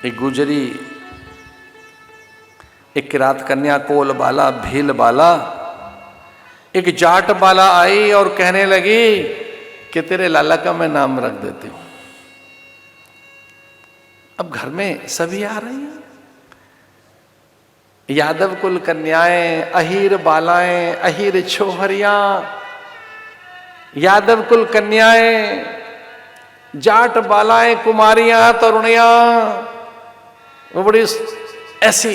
एक गुजरी, एक किरात कन्या कोल बाला भील बाला, एक जाट बाला आई और कहने लगी कि तेरे लाला का मैं नाम रख देती हूं। अब घर में सभी आ रही हैं, यादव कुल कन्याएं, अहीर बालाएं, अहीर छोहरियां, यादव कुल कन्याएं, जाट बालाएं, कुमारियां, तरुणियां, वो बड़ी ऐसी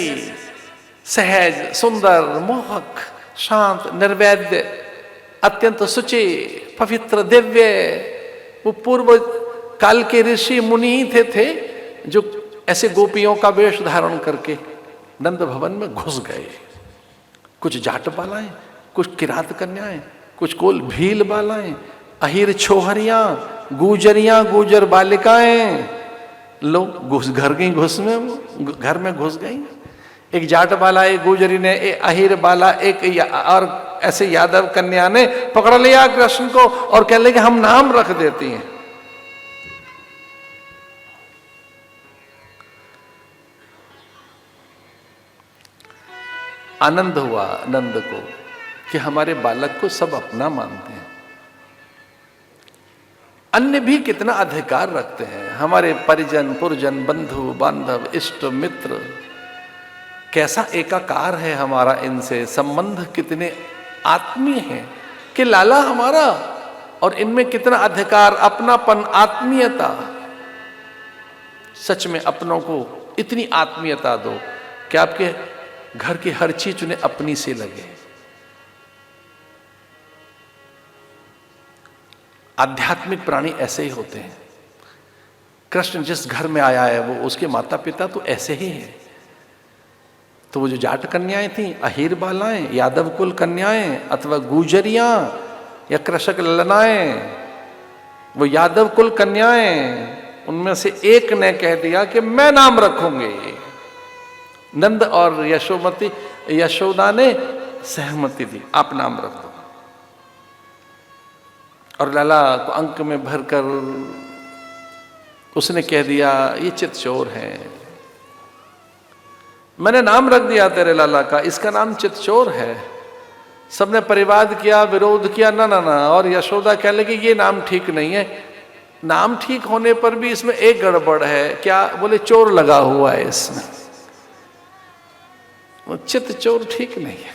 सहज, सुंदर, मोहक, शांत, निर्वैद्य, अत्यंत शुचि, पवित्र, दिव्य, वो पूर्व काल के ऋषि मुनि ही थे जो ऐसे गोपियों का वेश धारण करके नंद भवन में घुस गए। कुछ जाट बालाएं, कुछ किरात कन्याएं, कुछ कोल भील बालाएं, अहीर छोहरियां, गुजरियां, गुजर बालिकाएं, लोग घुस घर गई, घर में घुस गई। एक जाट बाला, एक गुजरी ने, एक अहीर बाला, एक और ऐसे यादव कन्या ने पकड़ लिया कृष्ण को और कह लगे हम नाम रख देती हैं। आनंद हुआ नंद को कि हमारे बालक को सब अपना मानते हैं। अन्य भी कितना अधिकार रखते हैं, हमारे परिजन, पुरजन, बंधु बांधव, इष्ट मित्र, कैसा एकाकार है हमारा इनसे, संबंध कितने आत्मीय हैं कि लाला हमारा, और इनमें कितना अधिकार, अपनापन, आत्मीयता। सच में अपनों को इतनी आत्मीयता दो कि आपके घर की हर चीज उन्हें अपनी से लगे। आध्यात्मिक प्राणी ऐसे ही होते हैं। कृष्ण जिस घर में आया है वो उसके माता पिता तो ऐसे ही हैं। तो वो जो जाट कन्याएं थी, अहीर बालाएं, यादव कुल कन्याएं, अथवा गुजरियां या कृषक ललनाएं, वो यादव कुल कन्याएं, उनमें से एक ने कह दिया कि मैं नाम रखूंगी। नंद और यशोदा ने सहमति दी, आप नाम रख दो। और लाला को अंक में भरकर उसने कह दिया ये चितचोर है, मैंने नाम रख दिया तेरे लाला का, इसका नाम चितचोर है। सबने परिवाद किया, विरोध किया, ना ना ना। और यशोदा कह लगी ये नाम ठीक नहीं है। नाम ठीक होने पर भी इसमें एक गड़बड़ है। क्या? बोले चोर लगा हुआ है इसमें। चित्त चोर ठीक नहीं है,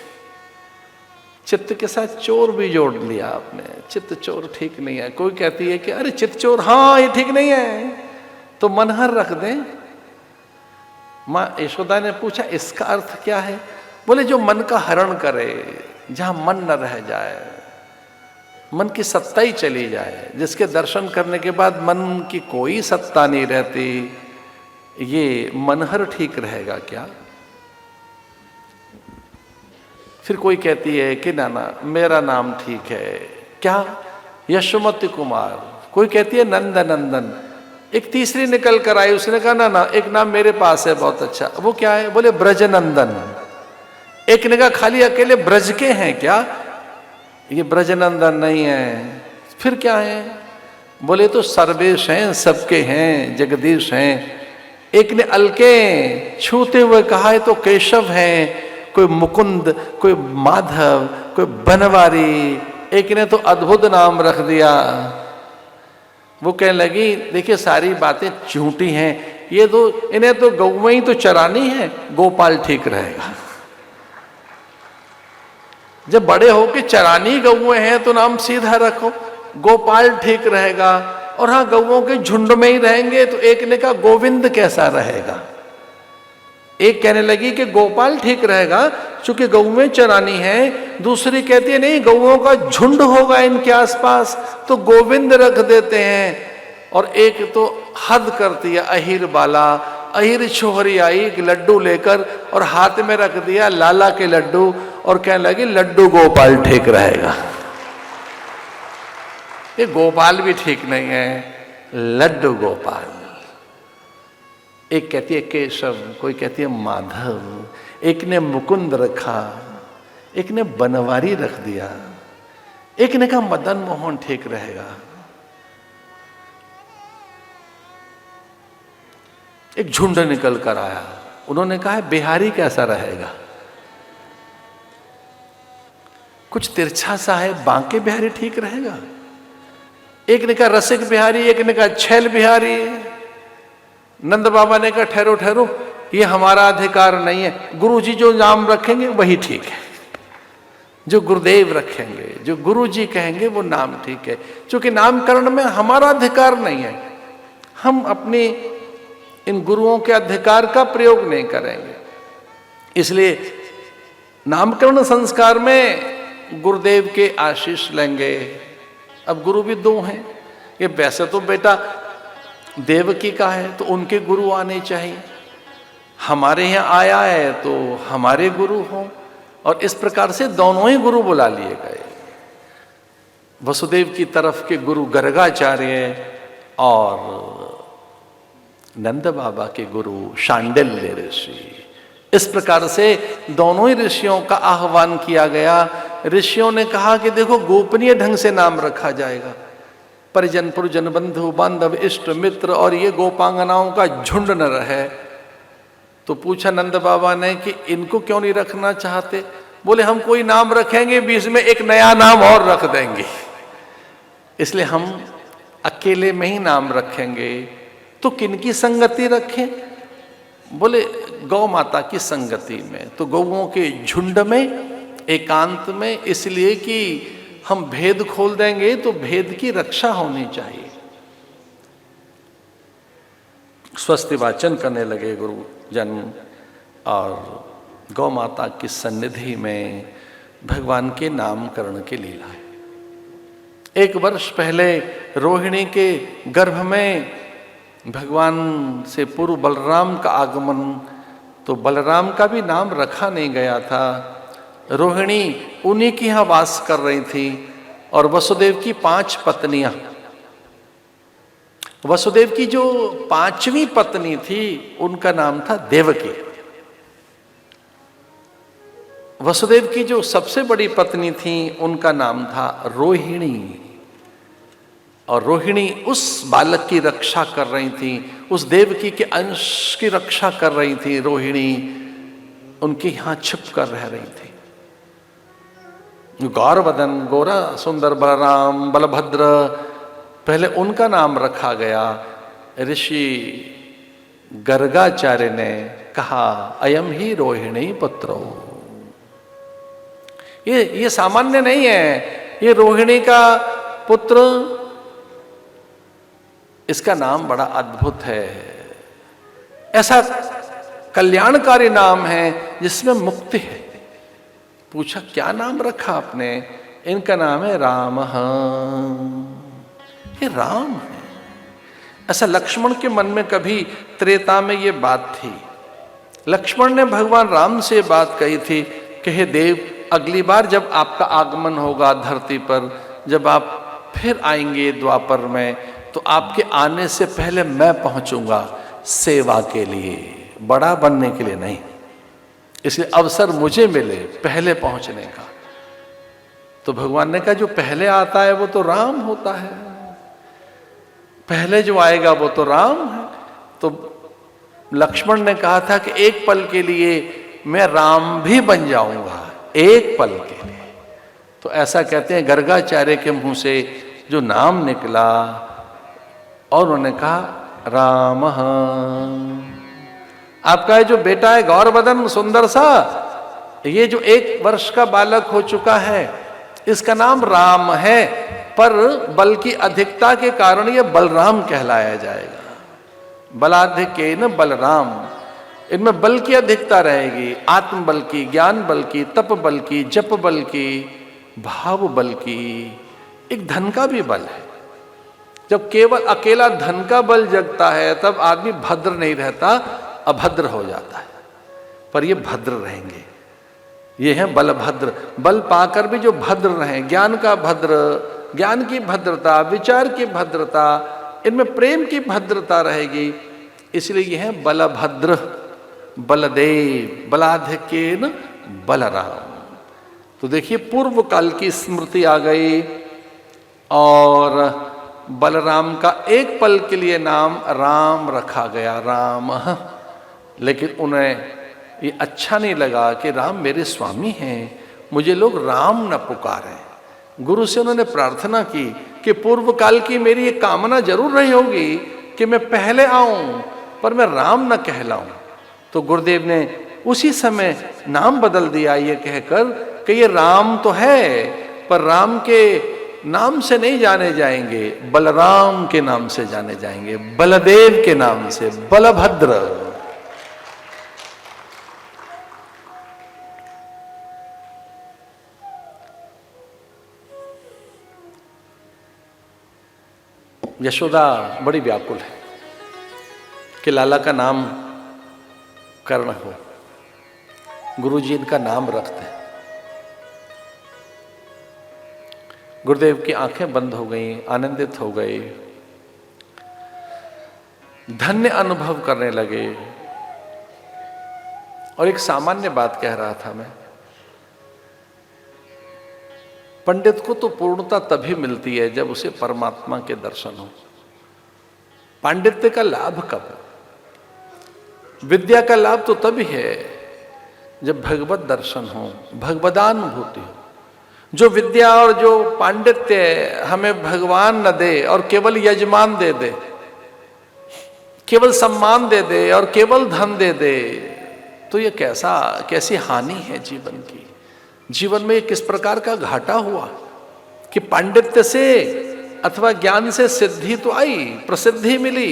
चित्त के साथ चोर भी जोड़ लिया आपने, चित्त चोर ठीक नहीं है। कोई कहती है कि अरे चित्त चोर, हाँ ये ठीक नहीं है, तो मनहर रख दें। माँ यशोदा ने पूछा इसका अर्थ क्या है? बोले जो मन का हरण करे, जहां मन न रह जाए, मन की सत्ता ही चली जाए, जिसके दर्शन करने के बाद मन की कोई सत्ता नहीं रहती, ये मनहर ठीक रहेगा क्या? फिर कोई कहती है कि ना ना मेरा नाम ठीक है, क्या? यशोमती कुमार। कोई कहती है नंद नंदन। एक तीसरी निकल कर आई, उसने कहा ना ना एक नाम मेरे पास है बहुत अच्छा। वो क्या है? बोले ब्रजनंदन। एक ने कहा खाली अकेले ब्रज के हैं क्या? ये ब्रजनंदन नहीं है। फिर क्या है? बोले तो सर्वेश हैं, सबके हैं, जगदीश हैं। एक ने अलके छूते हुए कहा है तो केशव हैं, कोई मुकुंद, कोई माधव, कोई बनवारी। एक ने तो अद्भुत नाम रख दिया। वो कहने लगी देखिए सारी बातें झूठी हैं, ये तो इन्हें तो गौ ही तो चरानी है, गोपाल ठीक रहेगा। जब बड़े हो के चरानी गौएं हैं तो नाम सीधा रखो, गोपाल ठीक रहेगा। और हाँ गौओं के झुंड में ही रहेंगे तो एक ने कहा गोविंद कैसा रहेगा। एक कहने लगी कि गोपाल ठीक रहेगा क्योंकि गौएं चरानी है। दूसरी कहती है नहीं गौओं का झुंड होगा इनके आसपास तो गोविंद रख देते हैं। और एक तो हद करती है अहीर बाला, अहीर छोहरी आई एक लड्डू लेकर और हाथ में रख दिया लाला के लड्डू और कहने लगी लड्डू गोपाल ठीक रहेगा। ये गोपाल भी ठीक नहीं है, लड्डू गोपाल। एक कहती है केशव, कोई कहती है माधव, एक ने मुकुंद रखा, एक ने बनवारी रख दिया, एक ने कहा मदन मोहन ठीक रहेगा। एक झुंड निकल कर आया। उन्होंने कहा बिहारी कैसा रहेगा, कुछ तिरछा सा है, बांके बिहारी ठीक रहेगा। एक ने कहा रसिक बिहारी, एक ने कहा छैल बिहारी। नंद बाबा ने कहा ठहरो ठहरो, ये हमारा अधिकार नहीं है, गुरुजी जो नाम रखेंगे वही ठीक है, जो गुरुदेव रखेंगे, जो गुरुजी कहेंगे वो नाम ठीक है। क्योंकि नामकरण में हमारा अधिकार नहीं है, हम अपने इन गुरुओं के अधिकार का प्रयोग नहीं करेंगे। इसलिए नामकरण संस्कार में गुरुदेव के आशीष लेंगे। अब गुरु भी दो हैं, ये वैसे तो बेटा देवकी का है तो उनके गुरु आने चाहिए, हमारे यहाँ आया है तो हमारे गुरु हों, और इस प्रकार से दोनों ही गुरु बुला लिए गए। वसुदेव की तरफ के गुरु गर्गाचार्य और नंद बाबा के गुरु शांडिल्य ऋषि। इस प्रकार से दोनों ही ऋषियों का आह्वान किया गया। ऋषियों ने कहा कि देखो गोपनीय ढंग से नाम रखा जाएगा, परिजन पुरजन बंधु बांधव इष्ट मित्र और ये गोपांगनाओं का झुंड न रहे। तो पूछा नंद बाबा ने कि इनको क्यों नहीं रखना चाहते? बोले हम कोई नाम रखेंगे बीच में एक नया नाम और रख देंगे, इसलिए हम अकेले में ही नाम रखेंगे। तो किनकी संगति रखें? बोले गौ माता की संगति में, तो गौओं के झुंड में एकांत में, इसलिए कि हम भेद खोल देंगे तो भेद की रक्षा होनी चाहिए। स्वस्ति वाचन करने लगे गुरुजन और गौ माता की सन्निधि में भगवान के नामकरण की लीला है। 1 वर्ष पहले रोहिणी के गर्भ में भगवान से पूर्व बलराम का आगमन, तो बलराम का भी नाम रखा नहीं गया था। रोहिणी उन्हीं की यहाँ वास कर रही थी और वसुदेव की 5 पत्नियां, वसुदेव की जो 5वीं पत्नी थी उनका नाम था देवकी। वसुदेव की जो सबसे बड़ी पत्नी थी उनका नाम था रोहिणी, और रोहिणी उस बालक की रक्षा कर रही थी, उस देवकी के अंश की रक्षा कर रही थी। रोहिणी उनके यहां छिप कर रह रही थी। गौरवदन गोरा सुंदर बलराम बलभद्र, पहले उनका नाम रखा गया। ऋषि गर्गाचार्य ने कहा अयम ही रोहिणी पुत्रो। ये सामान्य नहीं है, ये रोहिणी का पुत्र, इसका नाम बड़ा अद्भुत है, ऐसा कल्याणकारी नाम है जिसमें मुक्ति है। पूछा क्या नाम रखा आपने? इनका नाम है राम। ये राम है। ऐसा लक्ष्मण के मन में कभी त्रेता में ये बात थी। लक्ष्मण ने भगवान राम से बात कही थी कि हे देव, अगली बार जब आपका आगमन होगा धरती पर, जब आप फिर आएंगे द्वापर में, तो आपके आने से पहले मैं पहुंचूंगा सेवा के लिए, बड़ा बनने के लिए नहीं। इसलिए अवसर मुझे मिले पहले पहुंचने का। तो भगवान ने कहा जो पहले आता है वो तो राम होता है, पहले जो आएगा वो तो राम है। तो लक्ष्मण ने कहा था कि एक पल के लिए मैं राम भी बन जाऊंगा, एक पल के लिए। तो ऐसा कहते हैं गर्गाचार्य के मुंह से जो नाम निकला, और उन्होंने कहा राम। आपका जो बेटा है गौरवदन सुंदर सा, ये जो 1 वर्ष का बालक हो चुका है, इसका नाम राम है, पर बल की अधिकता के कारण ये बलराम कहलाया जाएगा। बलाधिक्येन बलराम, इनमें बल की अधिकता रहेगी, आत्म बल की, ज्ञान बल की, तप बल की, जप बल की, भाव बल की, एक धन का भी बल है। जब केवल अकेला धन का बल जगता है तब आदमी भद्र नहीं रहता, अभद्र हो जाता है। पर ये भद्र रहेंगे, ये हैं बलभद्र। बल पाकर भी जो भद्र रहें, ज्ञान का भद्र, ज्ञान की भद्रता, विचार की भद्रता, इनमें प्रेम की भद्रता रहेगी, इसलिए ये हैं बलभद्र, बलदेव, बलाधिक्येन बलराम। तो देखिए पूर्व काल की स्मृति आ गई, और बलराम का एक पल के लिए नाम राम रखा गया, राम। लेकिन उन्हें ये अच्छा नहीं लगा कि राम मेरे स्वामी हैं, मुझे लोग राम न पुकारें। गुरु से उन्होंने प्रार्थना की कि पूर्व काल की मेरी एक कामना जरूर रही होगी कि मैं पहले आऊं, पर मैं राम न कहलाऊं। तो गुरुदेव ने उसी समय नाम बदल दिया ये कहकर कि ये राम तो है, पर राम के नाम से नहीं जाने जाएंगे, बलराम के नाम से जाने जाएंगे, बलदेव के नाम से, बलभद्र। यशोदा बड़ी व्याकुल है कि लाला का नाम कर्ण हो। गुरुजी इनका नाम रखते हैं। गुरुदेव की आंखें बंद हो गई, आनंदित हो गए, धन्य अनुभव करने लगे। और एक सामान्य बात कह रहा था मैं, पंडित को तो पूर्णता तभी मिलती है जब उसे परमात्मा के दर्शन हो। पांडित्य का लाभ कब? विद्या का लाभ तो तभी है जब भगवत दर्शन हो, भगवदानुभूति हो। जो विद्या और जो पांडित्य हमें भगवान न दे और केवल यजमान दे दे, केवल सम्मान दे दे और केवल धन दे दे, तो ये कैसी हानि है जीवन की। जीवन में किस प्रकार का घाटा हुआ कि पांडित्य से अथवा ज्ञान से सिद्धि तो आई, प्रसिद्धि मिली,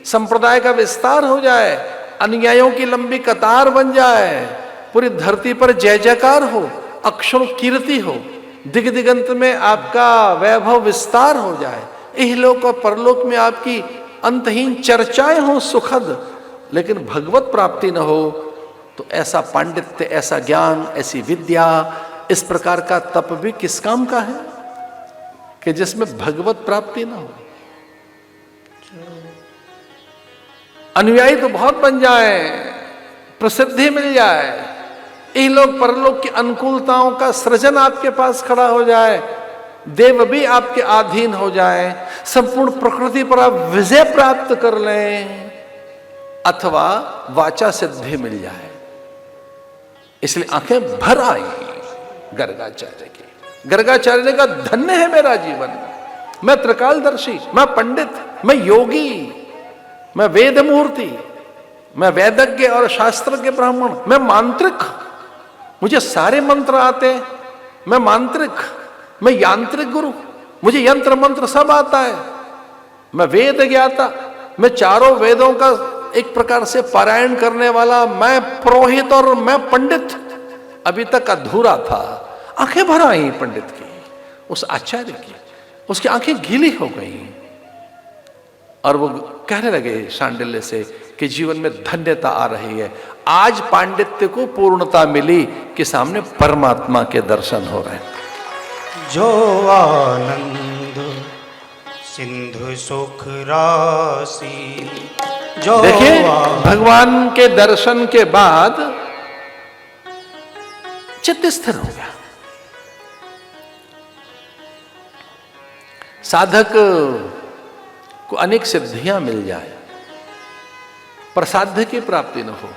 संप्रदाय का विस्तार हो जाए, अनुयायियों की लंबी कतार बन जाए, पूरी धरती पर जय जयकार हो, अक्षर कीर्ति हो, दिग दिगंत में आपका वैभव विस्तार हो जाए, इहलोक और परलोक में आपकी अंतहीन चर्चाएं हो सुखद, लेकिन भगवत प्राप्ति न हो, तो ऐसा पांडित्य, ऐसा ज्ञान, ऐसी विद्या, इस प्रकार का तप भी किस काम का है कि जिसमें भगवत प्राप्ति ना हो। अनुयायी तो बहुत बन जाए, प्रसिद्धि मिल जाए, इहलोक परलोक की अनुकूलताओं का सृजन आपके पास खड़ा हो जाए, देव भी आपके अधीन हो जाए, संपूर्ण प्रकृति पर आप विजय प्राप्त कर लें, अथवा वाचा सिद्धि मिल जाए। इसलिए आंखें भर आई गर्गाचार्य की। गर्गाचार्य ने कहा धन्य है मेरा जीवन, मैं त्रिकालदर्शी, मैं पंडित, मैं योगी, मैं वेद मूर्ति, मैं वेदज्ञ और शास्त्रज्ञ ब्राह्मण, मैं मांत्रिक, मुझे सारे मंत्र आते हैं, मैं मांत्रिक, मैं यांत्रिक गुरु, मुझे यंत्र मंत्र सब आता है, मैं वेद ज्ञाता, मैं चारों वेदों का एक प्रकार से पारायण करने वाला, मैं पुरोहित और मैं पंडित अभी तक अधूरा था। आंखें भर आई पंडित की, उस आचार्य की, उसकी आंखें गीली हो गई और वो कहने लगे शांडिल्य से कि जीवन में धन्यता आ रही है, आज पांडित्य को पूर्णता मिली कि सामने परमात्मा के दर्शन हो रहे हैं। जो आनंद सिंधु सुख राशि, जो देखिए भगवान के दर्शन के बाद चित्त स्थिर हो गया। साधक को अनेक सिद्धियां मिल जाए पर साध्य की प्राप्ति न हो,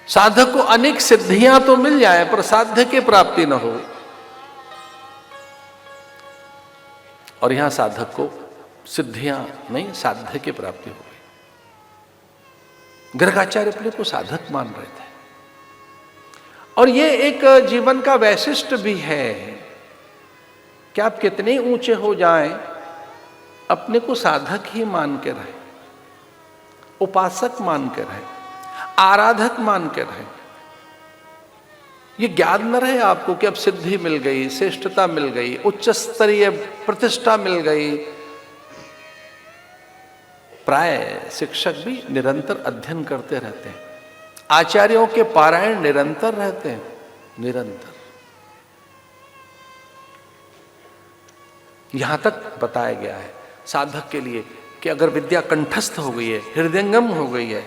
साधक को अनेक सिद्धियां तो मिल जाए पर साध्य की प्राप्ति न हो, और यहां साधक को सिद्धियां नहीं साध्य की प्राप्ति हो गई। गर्गाचार्य अपने को साधक मान रहे थे और ये एक जीवन का वैशिष्ट्य भी है कि आप कितने ऊंचे हो जाएं, अपने को साधक ही मान के रहे, उपासक मान के रहे, आराधक मान के रहे। ये ज्ञान न रहे आपको कि अब सिद्धि मिल गई, श्रेष्ठता मिल गई, उच्च स्तरीय प्रतिष्ठा मिल गई। प्राय शिक्षक भी निरंतर अध्ययन करते रहते हैं, आचार्यों के पारायण निरंतर रहते हैं, निरंतर। यहां तक बताया गया है साधक के लिए कि अगर विद्या कंठस्थ हो गई है, हृदयंगम हो गई है,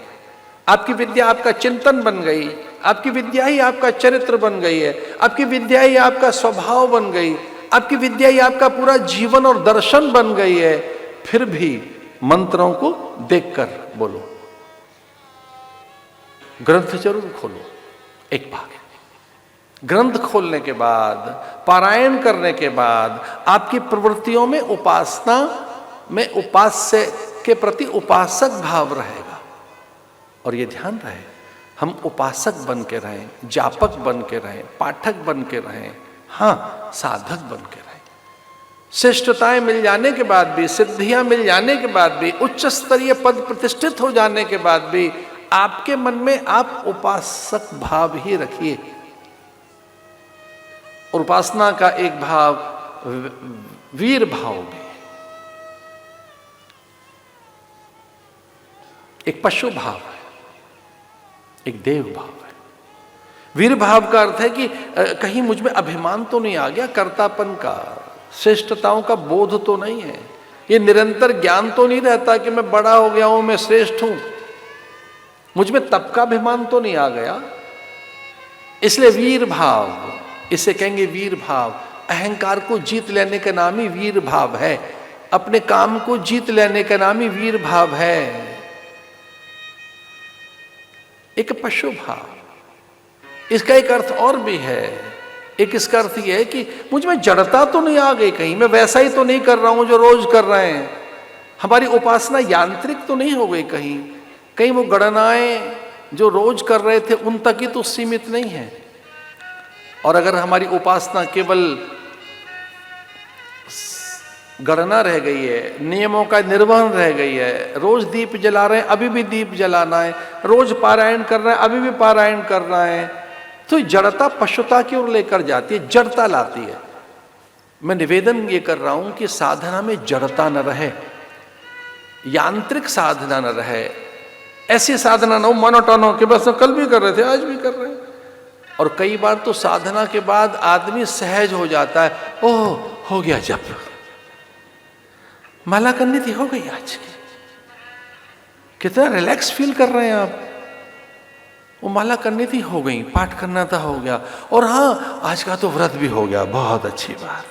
आपकी विद्या आपका चिंतन बन गई, आपकी विद्या ही आपका चरित्र बन गई है, आपकी विद्या ही आपका स्वभाव बन गई, आपकी विद्या ही आपका पूरा जीवन और दर्शन बन गई है, फिर भी मंत्रों को देखकर बोलो। ग्रंथ जरूर खोलो। एक भाग ग्रंथ खोलने के बाद, पारायण करने के बाद आपकी प्रवृत्तियों में उपासना में उपास्य के प्रति उपासक भाव रहेगा। और ये ध्यान रहे, हम उपासक बन के रहें, जापक बन के रहें, पाठक बन के रहें, हाँ साधक बन के रहें। श्रेष्ठताएं मिल जाने के बाद भी, सिद्धियां मिल जाने के बाद भी, उच्च स्तरीय पद प्रतिष्ठित हो जाने के बाद भी आपके मन में आप उपासक भाव ही रखिए। और उपासना का एक भाव वीर भाव भी, एक पशु भाव है, एक देव भाव है। वीर भाव का अर्थ है कि कहीं मुझ में अभिमान तो नहीं आ गया, कर्तापन का, श्रेष्ठताओं का बोध तो नहीं है, ये निरंतर ज्ञान तो नहीं रहता कि मैं बड़ा हो गया हूं, मैं श्रेष्ठ हूं, मुझ में तप का अभिमान तो नहीं आ गया। इसलिए वीर भाव, इसे कहेंगे वीर भाव। अहंकार को जीत लेने का नाम ही वीर भाव है, अपने काम को जीत लेने का नाम ही वीर भाव है। एक पशु भाव, इसका एक अर्थ और भी है। एक इसका अर्थ यह है कि मुझ में जड़ता तो नहीं आ गई कहीं, मैं वैसा ही तो नहीं कर रहा हूं जो रोज कर रहे हैं, हमारी उपासना यांत्रिक तो नहीं हो गई कहीं, कहीं वो गणनाएं जो रोज कर रहे थे उन तक ही तो सीमित नहीं है। और अगर हमारी उपासना केवल गणना रह गई है, नियमों का निर्वहन रह गई है, रोज दीप जला रहे हैं अभी भी दीप जलाना है, रोज पारायण कर रहे हैं अभी भी पारायण करना है, तो जड़ता पशुता की ओर लेकर जाती है, जड़ता लाती है। मैं निवेदन ये कर रहा हूं कि साधना में जड़ता न रहे, यांत्रिक साधना न रहे, ऐसी साधना न हो मोनोटोन हो कि बस कल भी कर रहे थे आज भी कर रहे हैं। और कई बार तो साधना के बाद आदमी सहज हो जाता है, ओह हो गया जप, माला करनी थी हो गई आज की, कितना रिलैक्स फील कर रहे हैं आप, वो माला करनी थी हो गई, पाठ करना था हो गया, और हाँ आज का तो व्रत भी हो गया, बहुत अच्छी बात,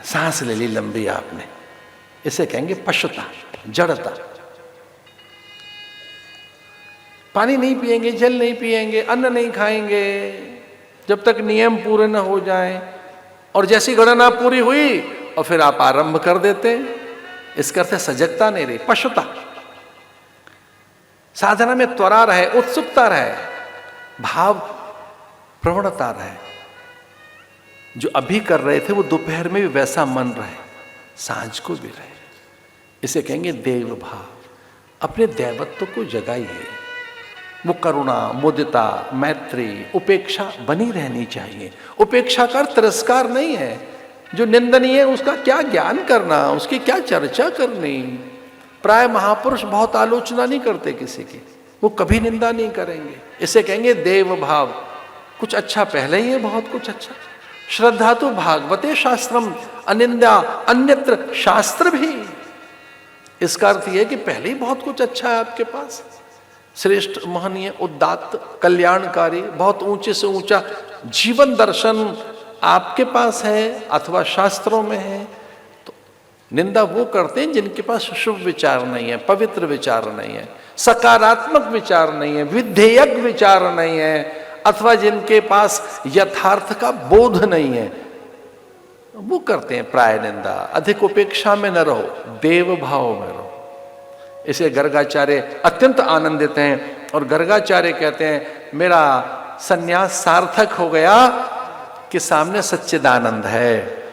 सांस ले ली लंबी आपने। इसे कहेंगे पशुता, जड़ता। पानी नहीं पिएंगे, जल नहीं पिएंगे, अन्न नहीं खाएंगे जब तक नियम पूरे न हो जाएं, और जैसी गणना पूरी हुई और फिर आप आरंभ कर देते हैं। इसका अर्थ सजगता नहीं रही, पशुता। साधना में त्वरा रहे, उत्सुकता रहे, भाव प्रवणता रहे, जो अभी कर रहे थे वो दोपहर में भी वैसा मन रहे, सांझ को भी रहे। इसे कहेंगे देव भाव। अपने दैवत्व को जगाइए, वो करुणा, मुदिता, मैत्री, उपेक्षा बनी रहनी चाहिए। उपेक्षा का तिरस्कार नहीं है, जो निंदनीय है उसका क्या ज्ञान करना, उसकी क्या चर्चा करनी। प्राय महापुरुष बहुत आलोचना नहीं करते किसी की, वो कभी निंदा नहीं करेंगे। इसे कहेंगे देव भाव। कुछ अच्छा पहले ही है, बहुत कुछ अच्छा। श्रद्धा तो भागवते शास्त्रम अनिंदा अन्यत्र शास्त्र भी। इसका अर्थ यह है कि पहले ही बहुत कुछ अच्छा है आपके पास, श्रेष्ठ, महनीय, उदात्त, कल्याणकारी, बहुत ऊंचे से ऊंचा जीवन दर्शन आपके पास है अथवा शास्त्रों में है। तो निंदा वो करते हैं जिनके पास शुभ विचार नहीं है, पवित्र विचार नहीं है, सकारात्मक विचार नहीं है, विधेयक विचार नहीं है, अथवा जिनके पास यथार्थ का बोध नहीं है, वो करते हैं प्राय निंदा। अधिक उपेक्षा में न रहो, देव भाव में रहो। इसे गर्गाचार्य अत्यंत आनंदित हैं और गर्गाचार्य कहते हैं मेरा सन्यास सार्थक हो गया कि सामने सच्चिदानंद है,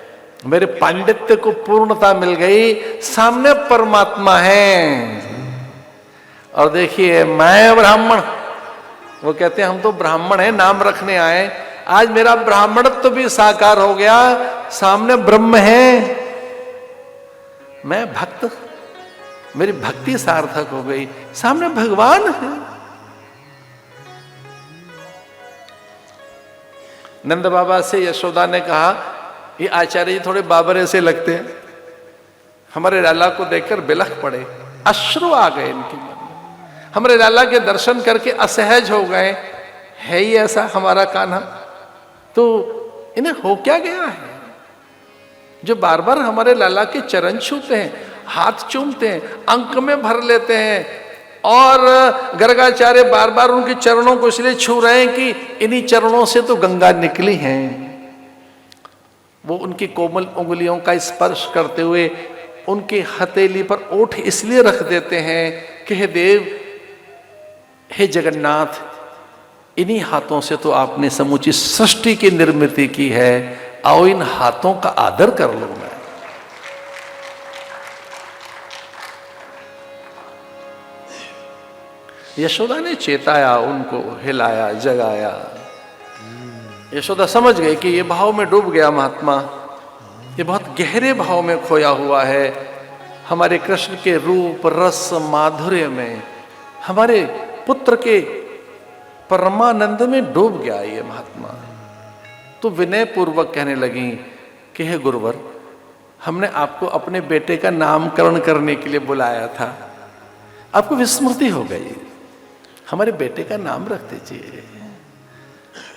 मेरे पांडित्य को पूर्णता मिल गई, सामने परमात्मा है। और देखिए मैं ब्राह्मण, वो कहते हैं हम तो ब्राह्मण हैं, नाम रखने आए, आज मेरा ब्राह्मणत्व भी साकार हो गया, सामने ब्रह्म है, मैं भक्त, मेरी भक्ति सार्थक हो गई, सामने भगवान है। नंद बाबा से यशोदा ने कहा ये आचार्य जी थोड़े बाबरे से लगते हैं, हमारे लाला को देखकर बिलख पड़े, अश्रु आ गए इनके मन में, हमारे लाला के दर्शन करके असहज हो गए, है ही ऐसा हमारा कान्हा, तो इन्हें हो क्या गया है। जो बार बार हमारे लाला के चरण छूते हैं, हाथ चूमते हैं, अंक में भर लेते हैं, और गर्गाचार्य बार बार उनके चरणों को इसलिए छू रहे हैं कि इन्हीं चरणों से तो गंगा निकली है। वो उनकी कोमल उंगलियों का स्पर्श करते हुए उनकी हथेली पर ओठ इसलिए रख देते हैं कि हे देव, हे जगन्नाथ, इन्हीं हाथों से तो आपने समूची सृष्टि की निर्मित की है, आओ इन हाथों का आदर कर लो। मैं यशोदा ने चेताया, उनको हिलाया, जगाया। यशोदा समझ गई कि ये भाव में डूब गया महात्मा, ये बहुत गहरे भाव में खोया हुआ है, हमारे कृष्ण के रूप रस माधुर्य में, हमारे पुत्र के परमानंद में डूब गया ये महात्मा। तो विनय पूर्वक कहने लगी कि हे गुरुवर, हमने आपको अपने बेटे का नामकरण करने के लिए बुलाया था, आपको विस्मृति हो गई, हमारे बेटे का नाम रख दीजिए।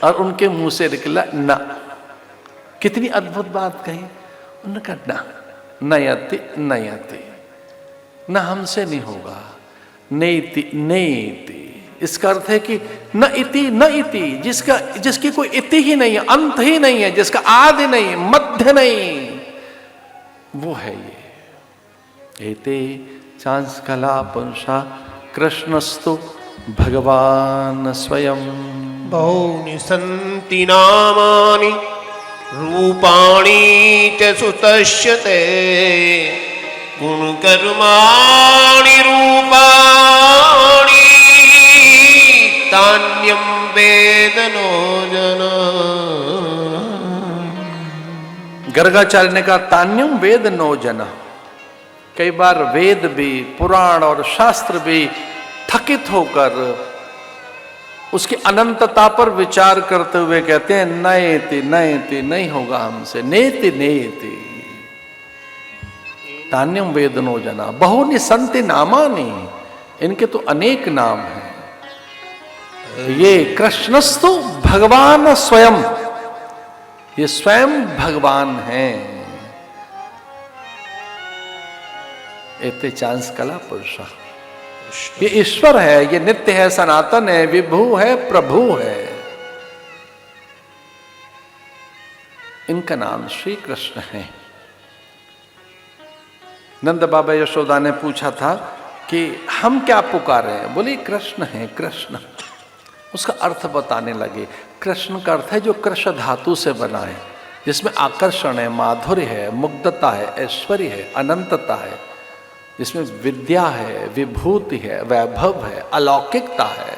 और उनके मुंह से निकला ना। कितनी अद्भुत बात कही। उन्होंने कहा ना, नयति नयति, ना हमसे नहीं होगा, नेति नेति। इसका अर्थ है कि न इति न इति, जिसकी कोई इति ही नहीं है, अंत ही नहीं है, जिसका आदि नहीं, मध्य नहीं, वो है ये। एते चांस कला पुंसा कृष्णस्तु भगवान स्वयं। बहूनि सन्ति नामानि रूपाणि च सुतस्य ते, गुणकर्माणि रूपाणि तान्यं वेद नो जना। गर्गाचार्य ने कहा तान्यम वेद नो जना। कई बार वेद भी, पुराण और शास्त्र भी थकित होकर उसकी अनंतता पर विचार करते हुए कहते हैं नयति नयति, नहीं होगा हमसे, नेति नेति। तान्यम वेदनो जना बहुनि संति नामानि, इनके तो अनेक नाम हैं। ये कृष्णस्तु भगवान स्वयं, ये स्वयं भगवान हैं। एते चांस कला पुरुषा, ये ईश्वर है, ये नित्य है, सनातन है, विभु है, प्रभु है। इनका नाम श्री कृष्ण है। नंद बाबा यशोदा ने पूछा था कि हम क्या पुकारे हैं, बोली कृष्ण है कृष्ण। उसका अर्थ बताने लगे। कृष्ण का अर्थ है जो कृष धातु से बना है, जिसमें आकर्षण है, माधुर्य है, मुग्धता है, ऐश्वर्य है, अनंतता है, जिसमें विद्या है, विभूति है, वैभव है, अलौकिकता है,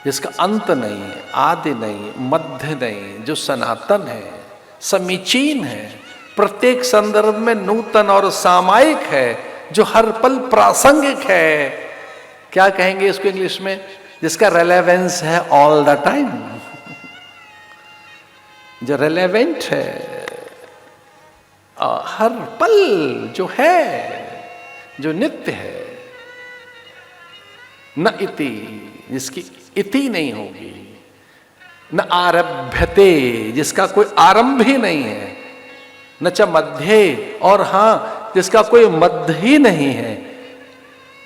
जिसका अंत नहीं है, आदि नहीं, मध्य नहीं, जो सनातन है, समीचीन है, प्रत्येक संदर्भ में नूतन और सामायिक है, जो हर पल प्रासंगिक है। क्या कहेंगे इसको इंग्लिश में, जिसका रेलेवेंस है ऑल द टाइम, जो रेलेवेंट है हर पल, जो है, जो नित्य है। न इति, जिसकी इति नहीं होगी, न आरभ्यते, जिसका कोई आरंभ ही नहीं है, न च मध्य, और हां जिसका कोई मध्य ही नहीं है,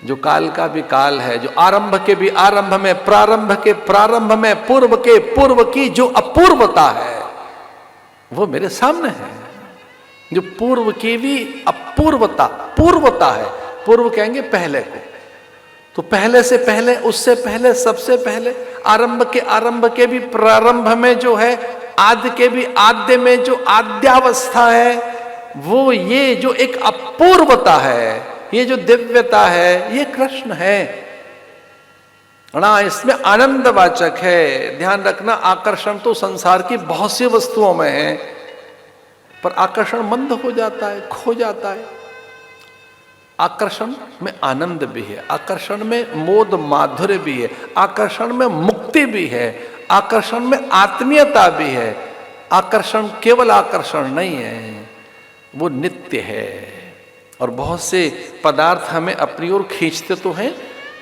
जो काल का भी काल है, जो आरंभ के भी आरंभ में, प्रारंभ के प्रारंभ में, पूर्व के पूर्व की जो अपूर्वता है, वो मेरे सामने है। जो पूर्व की भी अपूर्वता, पूर्वता है, पूर्व कहेंगे पहले को, तो पहले से पहले, उससे पहले, सबसे पहले, आरंभ के भी प्रारंभ में जो है, आदि के भी आद्य में जो आद्यावस्था है, वो ये जो एक अपूर्वता है, ये जो दिव्यता है, ये कृष्ण है ना। इसमें आनंदवाचक है। ध्यान रखना, आकर्षण तो संसार की बहुत सी वस्तुओं में है, पर आकर्षण मंद हो जाता है, खो जाता है। आकर्षण में आनंद भी है, आकर्षण में मोद माधुर्य भी है, आकर्षण में मुक्ति भी है, आकर्षण में आत्मीयता भी है। आकर्षण केवल आकर्षण नहीं है, वो नित्य है। और बहुत से पदार्थ हमें अपनी ओर खींचते तो हैं,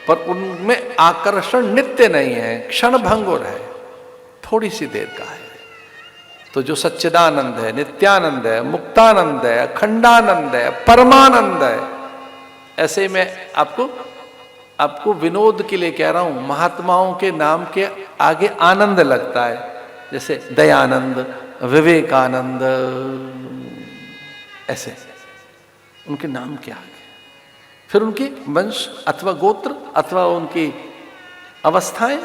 पर उनमें आकर्षण नित्य नहीं है, क्षण भंगुर है, थोड़ी सी देर का है। तो जो सच्चिदानंद है, नित्यानंद है, मुक्तानंद है, अखंडानंद है, परमानंद है, ऐसे में आपको विनोद के लिए कह रहा हूं, महात्माओं के नाम के आगे आनंद लगता है, जैसे दयानंद, विवेकानंद, ऐसे उनके नाम के आगे, फिर उनकी वंश अथवा गोत्र अथवा उनकी अवस्थाएं।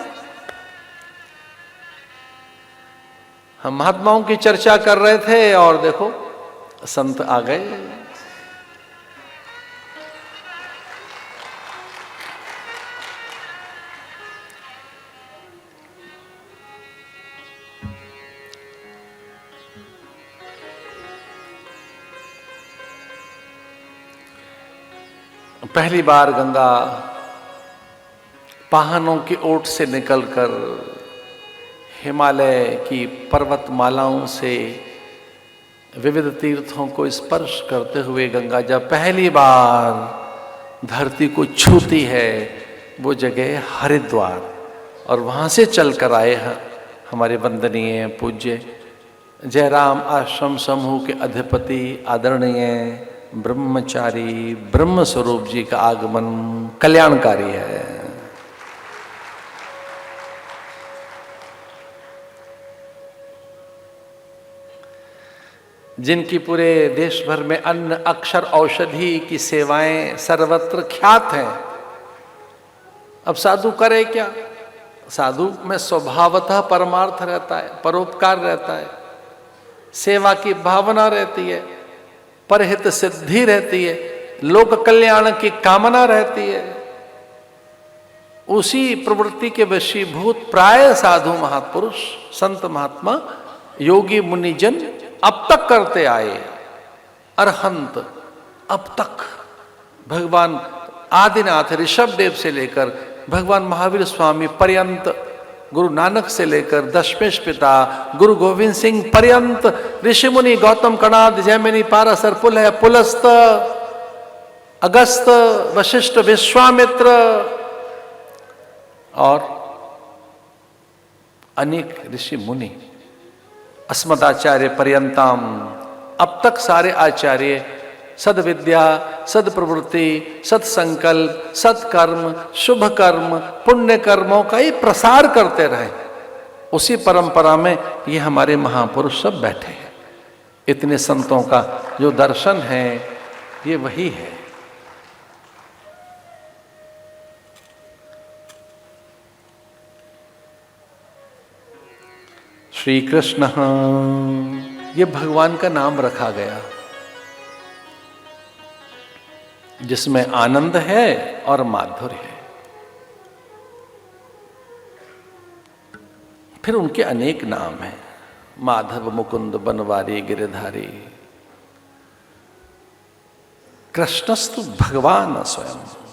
हम महात्माओं की चर्चा कर रहे थे और देखो संत आ गए। पहली बार गंगा पहाड़ों की ओट से निकलकर हिमालय की पर्वतमालाओं से विविध तीर्थों को स्पर्श करते हुए गंगा जब पहली बार धरती को छूती है, वो जगह हरिद्वार, और वहाँ से चलकर आए हैं हमारे वंदनीय पूज्य जयराम आश्रम समूह के अधिपति आदरणीय ब्रह्मचारी ब्रह्म स्वरूप जी का आगमन कल्याणकारी है। जिनकी पूरे देश भर में अन्न अक्षर औषधि की सेवाएं सर्वत्र ख्यात हैं। अब साधु करे क्या? साधु में स्वभावतः परमार्थ रहता है, परोपकार रहता है, सेवा की भावना रहती है, परहित सिद्धि रहती है, लोक कल्याण की कामना रहती है। उसी प्रवृत्ति के वशीभूत प्राय साधु महापुरुष संत महात्मा योगी मुनिजन अब तक करते आए। अरहंत अब तक भगवान आदिनाथ ऋषभदेव से लेकर भगवान महावीर स्वामी पर्यंत, गुरु नानक से लेकर दशमेश पिता गुरु गोविंद सिंह पर्यंत, ऋषि मुनि गौतम कणाद जैमिनी पाराशर पुलह पुलस्त अगस्त वशिष्ठ विश्वामित्र और अनेक ऋषि मुनि अस्मदाचार्य पर्यंतम, अब तक सारे आचार्य सद्विद्या, सद्प्रवृत्ति, सत्संकल्प, सत्कर्म, शुभ कर्म, पुण्य कर्मों का ही प्रसार करते रहे। उसी परंपरा में ये हमारे महापुरुष सब बैठे हैं। इतने संतों का जो दर्शन है ये वही है। श्री कृष्ण, ये भगवान का नाम रखा गया जिसमें आनंद है और माधुर्य है। फिर उनके अनेक नाम हैं, माधव, मुकुंद, बनवारी, गिरिधारी। कृष्णस्तु भगवान स्वयं।